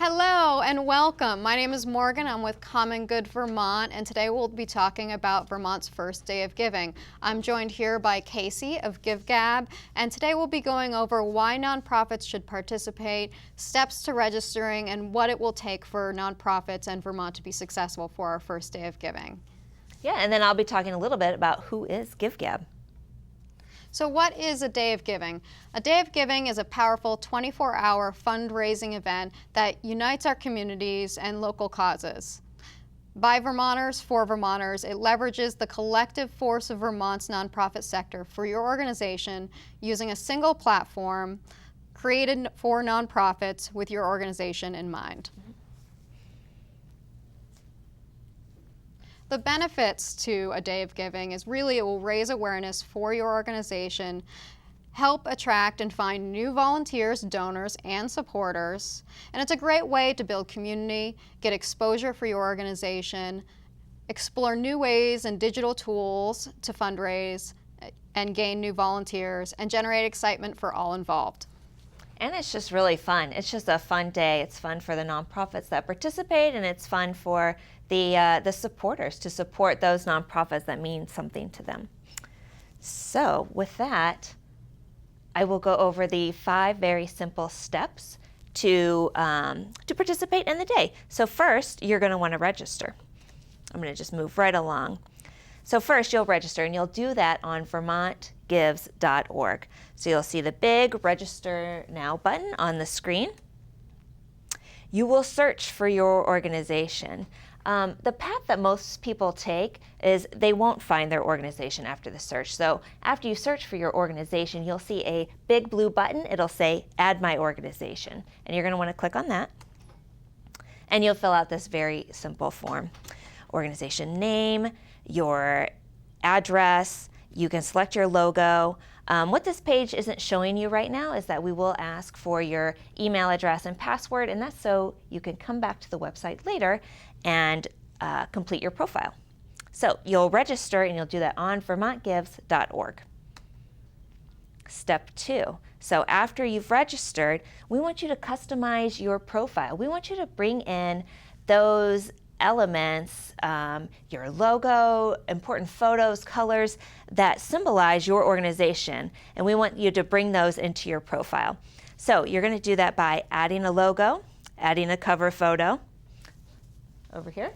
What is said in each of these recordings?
Hello and welcome. My name is Morgan. I'm with Common Good Vermont, and today we'll be talking about Vermont's first day of giving. I'm joined here by Casey of GibGab, and today we'll be going over why nonprofits should participate, steps to registering, and what it will take for nonprofits and Vermont to be successful for our first day of giving. Yeah, and then I'll be talking a little bit about who is GibGab. So what is a Day of Giving? A Day of Giving is a powerful 24-hour fundraising event that unites our communities and local causes. By Vermonters, for Vermonters, it leverages the collective force of Vermont's nonprofit sector for your organization using a single platform created for nonprofits with your organization in mind. The benefits to a Day of Giving is really it will raise awareness for your organization, help attract and find new volunteers, donors, and supporters, and it's a great way to build community, get exposure for your organization, explore new ways and digital tools to fundraise and gain new volunteers, and generate excitement for all involved. And it's just really fun. It's just a fun day. It's fun for the nonprofits that participate, and it's fun for the supporters to support those nonprofits that mean something to them. So with that, I will go over the 5 very simple steps to participate in the day. So first, you're going to want to register. I'm going to just move right along. So first, you'll register, and you'll do that on vermontgives.org. So you'll see the big Register Now button on the screen. You will search for your organization. The path that most people take is they won't find their organization after the search. So after you search for your organization, you'll see a big blue button. It'll say Add My Organization, and you're going to want to click on that. And you'll fill out this very simple form. Organization name, your address, you can select your logo. What this page isn't showing you right now is that we will ask for your email address and password, and that's so you can come back to the website later and complete your profile. So you'll register, and you'll do that on vermontgives.org. Step 2. So after you've registered, we want you to customize your profile. We want you to bring in those elements, your logo, important photos, colors that symbolize your organization, and we want you to bring those into your profile. So you're going to do that by adding a logo, adding a cover photo over here.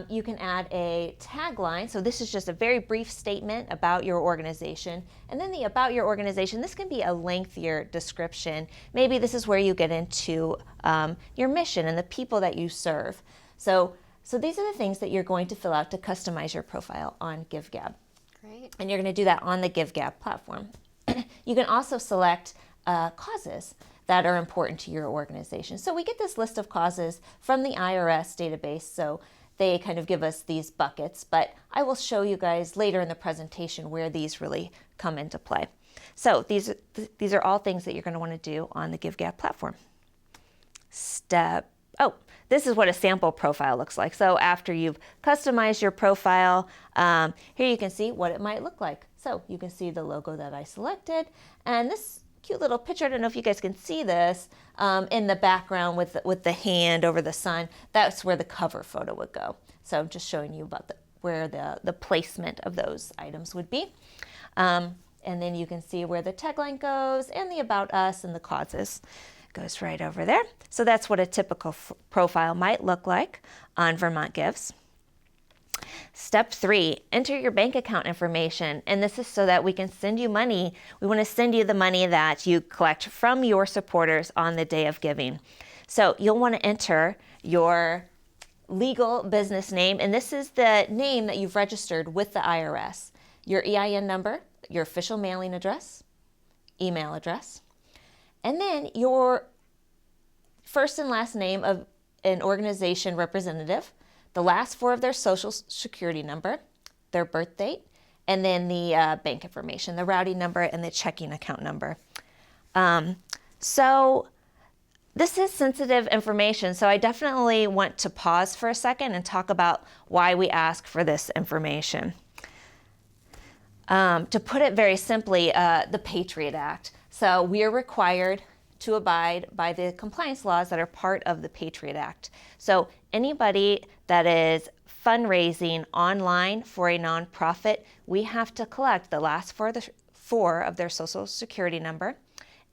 You can add a tagline, so this is just a very brief statement about your organization, and then the about your organization, this can be a lengthier description. Maybe this is where you get into your mission and the people that you serve. So these are the things that you're going to fill out to customize your profile on GibGab. Great. And you're going to do that on the GibGab platform. You can also select causes that are important to your organization. So we get this list of causes from the IRS database, so they kind of give us these buckets, but I will show you guys later in the presentation where these really come into play. So these are all things that you're going to want to do on the GibGab platform. This is what a sample profile looks like. So after you've customized your profile, here you can see what it might look like. So you can see the logo that I selected, and this cute little picture, I don't know if you guys can see this, in the background with the hand over the sun, that's where the cover photo would go. So I'm just showing you about where the placement of those items would be. And then you can see where the tagline goes, and the about us and the causes goes right over there. So that's what a typical profile might look like on Vermont Gives. Step 3, enter your bank account information, and this is so that we can send you money. We want to send you the money that you collect from your supporters on the Day of Giving. So you'll want to enter your legal business name, and this is the name that you've registered with the IRS. Your EIN number, your official mailing address, email address, and then your first and last name of an organization representative, the last 4 of their social security number, their birth date, and then the bank information, the routing number and the checking account number. So this is sensitive information, so I definitely want to pause for a second and talk about why we ask for this information. To put it very simply, the Patriot Act. So we are required to abide by the compliance laws that are part of the Patriot Act. So anybody that is fundraising online for a nonprofit, we have to collect the last four of their social security number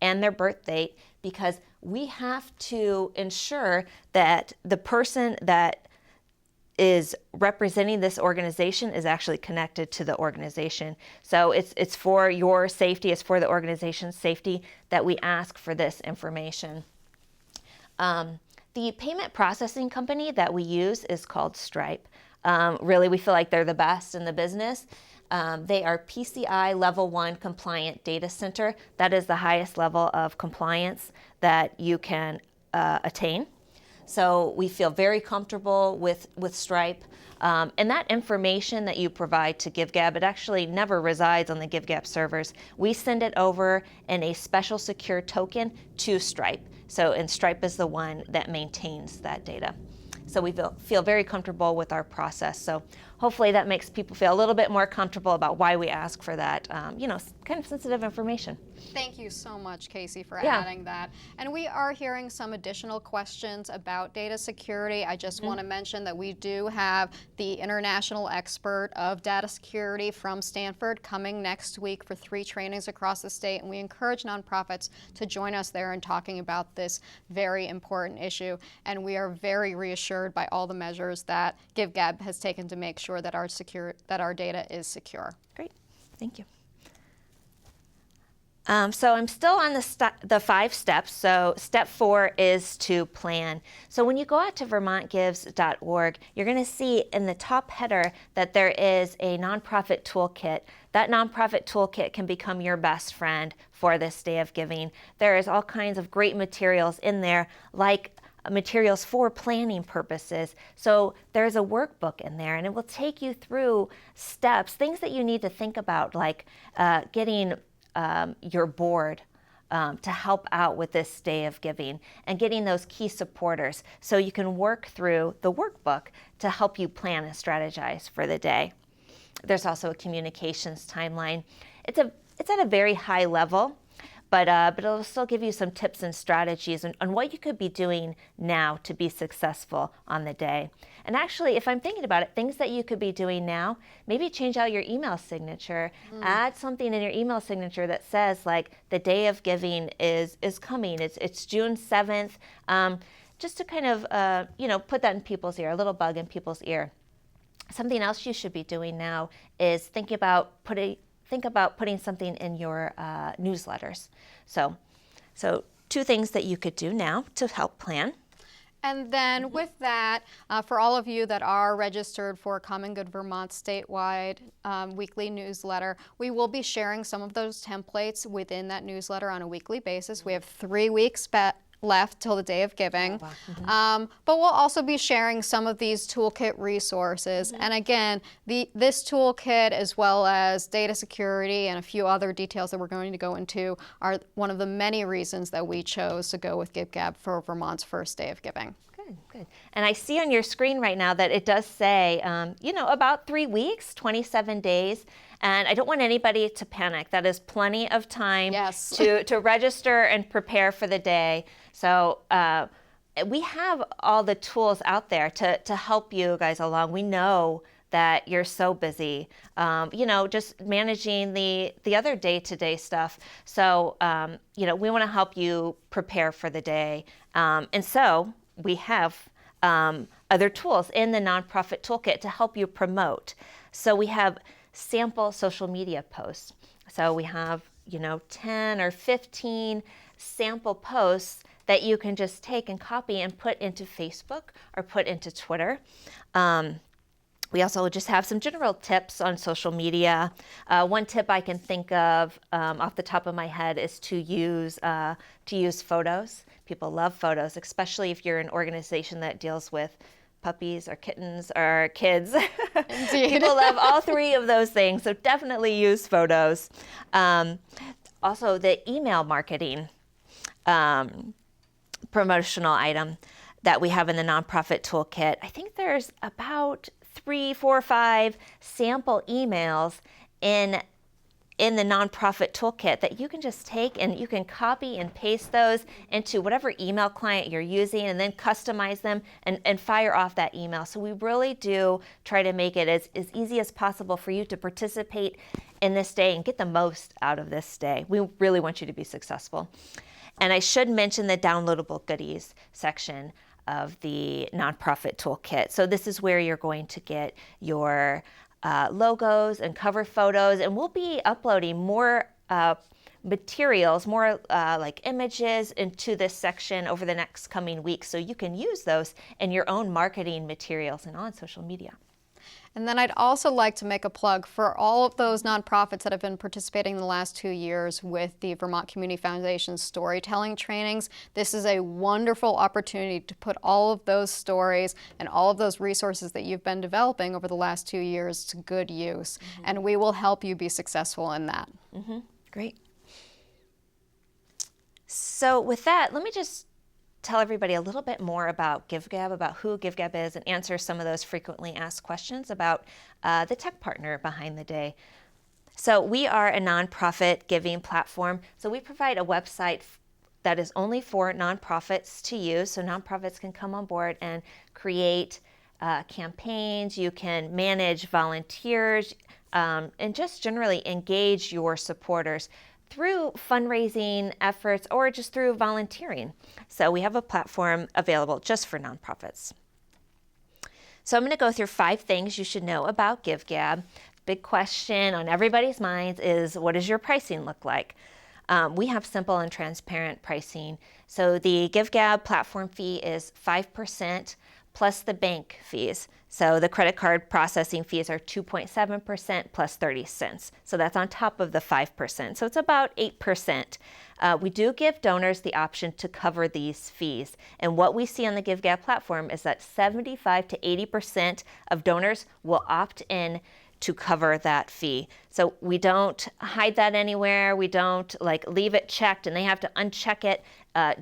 and their birth date, because we have to ensure that the person that is representing this organization is actually connected to the organization. So it's for your safety, it's for the organization's safety that we ask for this information. The payment processing company that we use is called Stripe. Really, we feel like they're the best in the business. They are PCI Level 1 compliant data center. That is the highest level of compliance that you can attain. So we feel very comfortable with Stripe. And that information that you provide to GibGab, it actually never resides on the GibGab servers. We send it over in a special secure token to Stripe. And Stripe is the one that maintains that data. So we feel very comfortable with our process. So hopefully that makes people feel a little bit more comfortable about why we ask for that, kind of sensitive information. Thank you so much, Casey, for adding that. And we are hearing some additional questions about data security. I just want to mention that we do have the international expert of data security from Stanford coming next week for 3 trainings across the state, and we encourage nonprofits to join us there in talking about this very important issue. And we are very reassured by all the measures that GibGab has taken to make sure that our data is secure. Great, thank you. So I'm still on the 5 steps. So step 4 is to plan. So when you go out to vermontgives.org, you're going to see in the top header that there is a nonprofit toolkit. That nonprofit toolkit can become your best friend for this day of giving. There is all kinds of great materials in there, like materials for planning purposes. So there's a workbook in there, and it will take you through steps, things that you need to think about, like getting your board to help out with this day of giving and getting those key supporters so you can work through the workbook to help you plan and strategize for the day. There's also a communications timeline. It's at a very high level, but it'll still give you some tips and strategies on what you could be doing now to be successful on the day. And actually, if I'm thinking about it, things that you could be doing now, maybe change out your email signature, add something in your email signature that says like the day of giving is coming. It's June 7th, just to kind of put that in people's ear, a little bug in people's ear. Something else you should be doing now is think about putting something in your newsletters. So 2 things that you could do now to help plan. And then with that, for all of you that are registered for Common Good Vermont statewide weekly newsletter, we will be sharing some of those templates within that newsletter on a weekly basis. We have 3 weeks left till the day of giving. Oh, wow. But we'll also be sharing some of these toolkit resources. And again, this toolkit, as well as data security and a few other details that we're going to go into, are one of the many reasons that we chose to go with GibGab for Vermont's first day of giving. Good. And I see on your screen right now that it does say, about 3 weeks, 27 days. And I don't want anybody to panic. That is plenty of time to register and prepare for the day. So we have all the tools out there to help you guys along. We know that you're so busy, just managing the other day-to-day stuff. So, we want to help you prepare for the day. And so we have other tools in the nonprofit toolkit to help you promote. So we have sample social media posts. So we have, 10 or 15 sample posts that you can just take and copy and put into Facebook or put into Twitter. We also just have some general tips on social media. One tip I can think of off the top of my head is to use photos. People love photos, especially if you're an organization that deals with puppies or kittens or kids. People love all 3 of those things, so definitely use photos. Also, the email marketing promotional item that we have in the nonprofit toolkit. I think there's about 3, 4, 5 sample emails in in the nonprofit toolkit that you can just take and you can copy and paste those into whatever email client you're using and then customize them and fire off that email. So we really do try to make it as easy as possible for you to participate in this day and get the most out of this day. We really want you to be successful. And I should mention the downloadable goodies section of the nonprofit toolkit. So this is where you're going to get your logos and cover photos, and we'll be uploading more materials, more like images into this section over the next coming weeks, so you can use those in your own marketing materials and on social media. And then I'd also like to make a plug for all of those nonprofits that have been participating in the last 2 years with the Vermont Community Foundation's storytelling trainings. This is a wonderful opportunity to put all of those stories and all of those resources that you've been developing over the last 2 years to good use. And we will help you be successful in that. Great. So with that, let me just tell everybody a little bit more about GibGab, about who GibGab is, and answer some of those frequently asked questions about the tech partner behind the day. So we are a nonprofit giving platform. So we provide a website that is only for nonprofits to use. So nonprofits can come on board and create campaigns. You can manage volunteers and just generally engage your supporters through fundraising efforts or just through volunteering. So we have a platform available just for nonprofits. So I'm going to go through 5 things you should know about GibGab. Big question on everybody's minds is, what does your pricing look like? We have simple and transparent pricing. So the GibGab platform fee is 5% plus the bank fees. So the credit card processing fees are 2.7% plus 30 cents. So that's on top of the 5%. So it's about 8%. We do give donors the option to cover these fees. And what we see on the GibGab platform is that 75 to 80% of donors will opt in to cover that fee. So we don't hide that anywhere. We don't leave it checked and they have to uncheck it.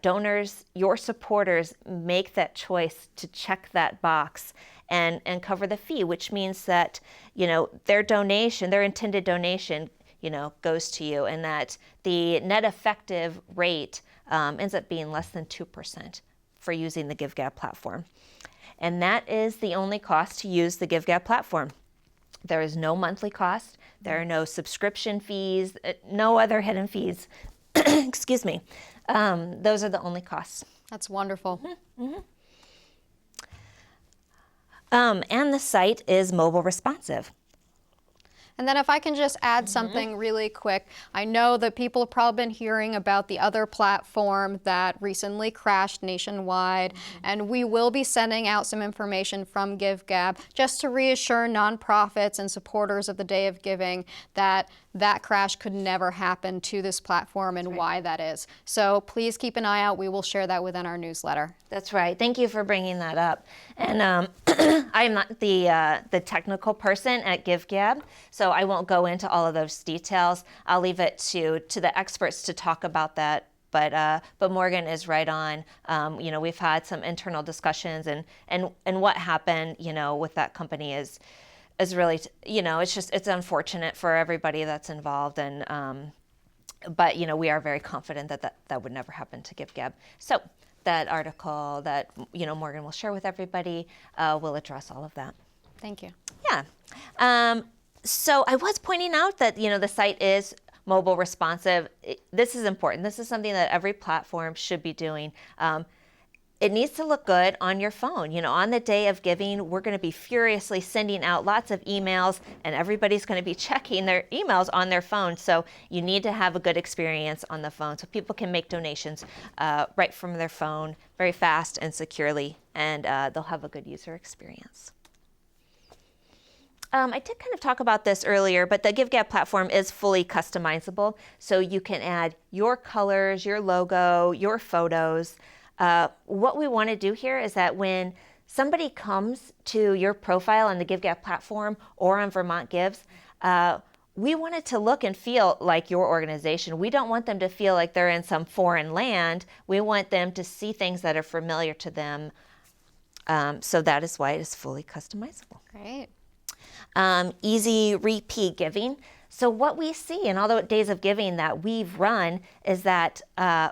Donors, your supporters, make that choice to check that box and cover the fee, which means that, their donation, their intended donation, goes to you, and that the net effective rate ends up being less than 2% for using the GibGab platform. And that is the only cost to use the GibGab platform. There is no monthly cost. There are no subscription fees, no other hidden fees. Excuse me. Those are the only costs. That's wonderful. And the site is mobile responsive. And then if I can just add something really quick, I know that people have probably been hearing about the other platform that recently crashed nationwide, and we will be sending out some information from GibGab just to reassure nonprofits and supporters of the Day of Giving that that crash could never happen to this platform and why that is. So please keep an eye out. We will share that within our newsletter. That's right. Thank you for bringing that up. And I am not the technical person at GibGab, so I won't go into all of those details. I'll leave it to the experts to talk about that. But Morgan is right on. We've had some internal discussions, and what happened, with that company is really, it's unfortunate for everybody that's involved, and but we are very confident that would never happen to GibGab. So that article that Morgan will share with everybody will address all of that. Thank you. Yeah. So I was pointing out that the site is mobile responsive. This is important. This is something that every platform should be doing. It needs to look good on your phone. On the Day of Giving, we're going to be furiously sending out lots of emails, and everybody's going to be checking their emails on their phone. So you need to have a good experience on the phone so people can make donations right from their phone very fast and securely, and they'll have a good user experience. I did kind of talk about this earlier, but the GibGab platform is fully customizable. So you can add your colors, your logo, your photos. What we want to do here is that when somebody comes to your profile on the GibGab platform or on Vermont Gives, we want it to look and feel like your organization. We don't want them to feel like they're in some foreign land. We want them to see things that are familiar to them. So that is why it is fully customizable. Great. Easy repeat giving. So what we see in all the days of giving that we've run is that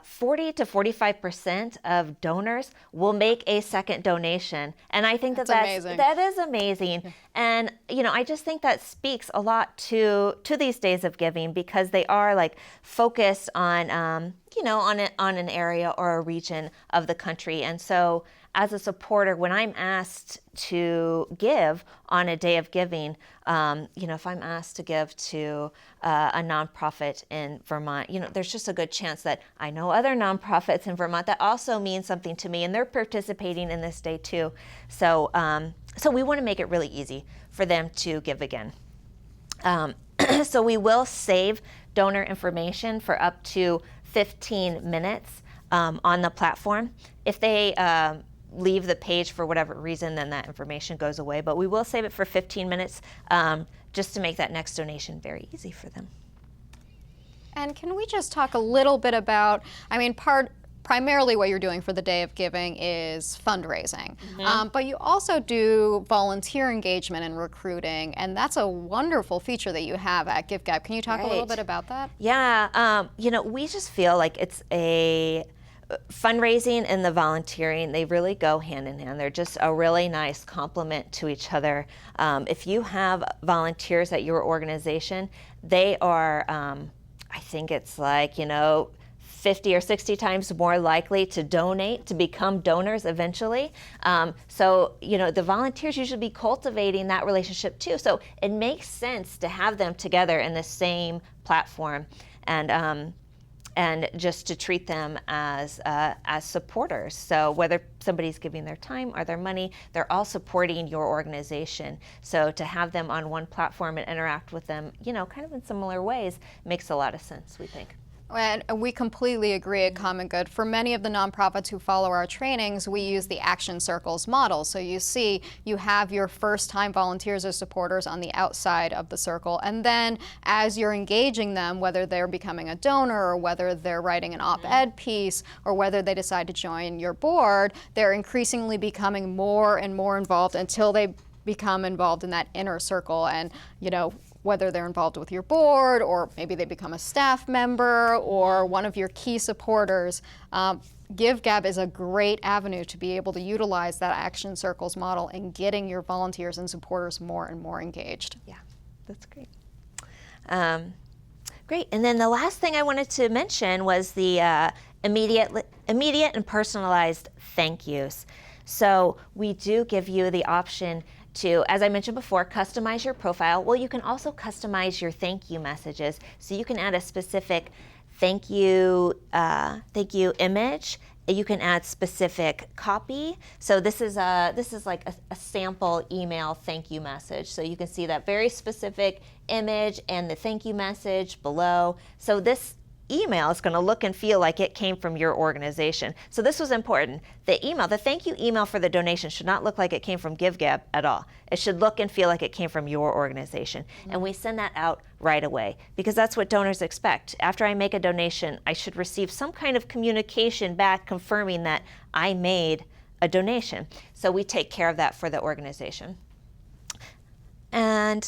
40 to 45% of donors will make a second donation. And I think that's amazing. That is amazing. Yeah. And, I just think that speaks a lot to these days of giving, because they are like focused on, on an area or a region of the country. And so as a supporter, when I'm asked to give on a day of giving, if I'm asked to give to a nonprofit in Vermont, there's just a good chance that I know other nonprofits in Vermont that also mean something to me, and they're participating in this day too. So, so we want to make it really easy for them to give again. So we will save donor information for up to 15 minutes on the platform. If they leave the page for whatever reason, then that information goes away. But we will save it for 15 minutes just to make that next donation very easy for them. And can we just talk a little bit about, primarily what you're doing for the Day of Giving is fundraising, but you also do volunteer engagement and recruiting, and that's a wonderful feature that you have at GibGab. Can you talk a little bit about that? Yeah, we just feel like it's a fundraising and the volunteering, they really go hand in hand. They're just a really nice complement to each other. If you have volunteers at your organization, they are, I think it's like, 50 or 60 times more likely to donate, to become donors eventually. So, the volunteers usually be cultivating that relationship too. So it makes sense to have them together in the same platform, and just to treat them as supporters. So whether somebody's giving their time or their money, they're all supporting your organization. So to have them on one platform and interact with them, kind of in similar ways, makes a lot of sense, we think. And we completely agree at Common Good. For many of the nonprofits who follow our trainings, we use the action circles model. So you see, you have your first-time volunteers or supporters on the outside of the circle, and then as you're engaging them, whether they're becoming a donor or whether they're writing an op-ed piece or whether they decide to join your board, they're increasingly becoming more and more involved until they become involved in that inner circle. And whether they're involved with your board, or maybe they become a staff member or one of your key supporters, GibGab is a great avenue to be able to utilize that action circles model in getting your volunteers and supporters more and more engaged. Yeah, that's great. Great, and then the last thing I wanted to mention was the immediate and personalized thank yous. So we do give you the option to, as I mentioned before, customize your profile. Well, you can also customize your thank you messages. So you can add a specific thank you image. You can add specific copy. So this is like a sample email thank you message. So you can see that very specific image and the thank you message below. So this email is going to look and feel like it came from your organization. So this was important. The thank you email for the donation should not look like it came from GibGab at all. It should look and feel like it came from your organization. And we send that out right away, because that's what donors expect. After I make a donation, I should receive some kind of communication back confirming that I made a donation. So we take care of that for the organization. And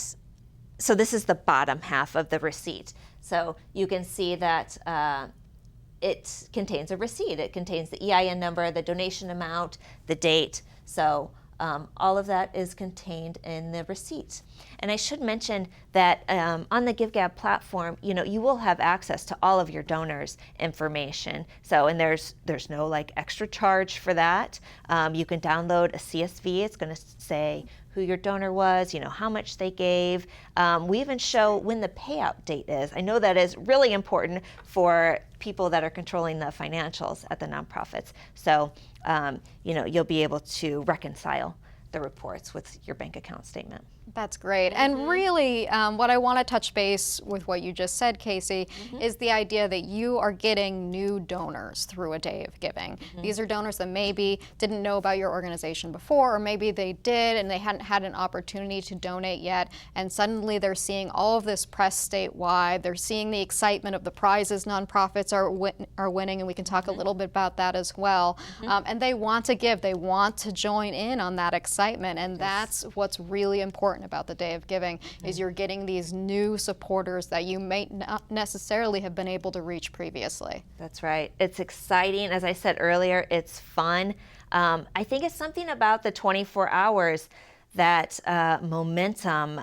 so this is the bottom half of the receipt. So you can see that it contains a receipt. It contains the EIN number, the donation amount, the date. So all of that is contained in the receipt. And I should mention that on the GibGab platform, you will have access to all of your donors' information. So, and there's no like extra charge for that. You can download a CSV. It's going to say who your donor was, how much they gave. We even show when the payout date is. I know that is really important for people that are controlling the financials at the nonprofits. So, you'll be able to reconcile the reports with your bank account statement. That's great. And really, what I want to touch base with what you just said, Casey, is the idea that you are getting new donors through a day of giving. These are donors that maybe didn't know about your organization before, or maybe they did and they hadn't had an opportunity to donate yet, and suddenly they're seeing all of this press statewide. They're seeing the excitement of the prizes nonprofits are winning, and we can talk a little bit about that as well. And they want to give. They want to join in on that excitement, and that's what's really important important about the Day of Giving is you're getting these new supporters that you may not necessarily have been able to reach previously. That's right. It's exciting. As I said earlier, it's fun. I think it's something about the 24 hours, that momentum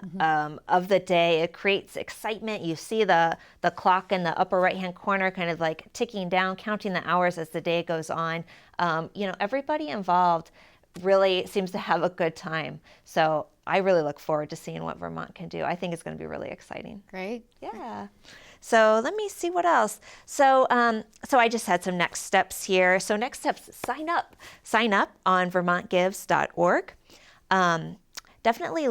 of the day. It creates excitement. You see the clock in the upper right-hand corner kind of like ticking down, counting the hours as the day goes on. Everybody involved really seems to have a good time. So I really look forward to seeing what Vermont can do. I think it's going to be really exciting. Great. Yeah. So let me see what else. So I just had some next steps here. So next steps, sign up on vermontgives.org. Definitely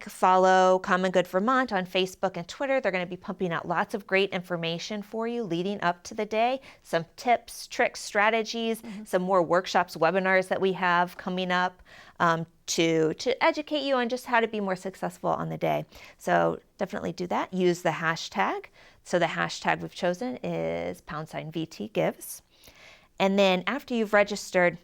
follow Common Good Vermont on Facebook and Twitter. They're going to be pumping out lots of great information for you leading up to the day. Some tips, tricks, strategies, some more workshops, webinars that we have coming up to educate you on just how to be more successful on the day. So definitely do that. Use the hashtag. So the hashtag we've chosen is #VTGives. And then after you've registered,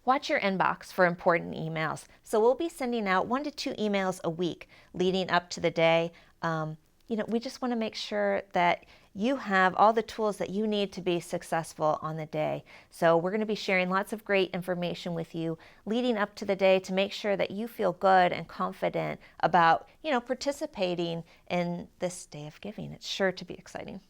watch your inbox for important emails. So we'll be sending out 1 to 2 emails a week leading up to the day. We just want to make sure that you have all the tools that you need to be successful on the day. So we're going to be sharing lots of great information with you leading up to the day to make sure that you feel good and confident about, participating in this Day of Giving. It's sure to be exciting.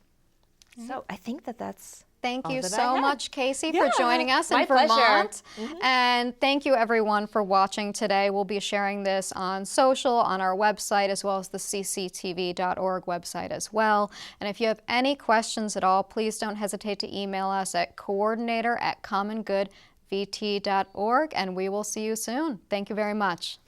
So I think that's Thank all you that I so had. much, Casey, for joining us in My pleasure. Vermont. And thank you, everyone, for watching today. We'll be sharing this on social, on our website, as well as the cctv.org website as well. And if you have any questions at all, please don't hesitate to email us at coordinator@commongoodvt.org, and we will see you soon. Thank you very much.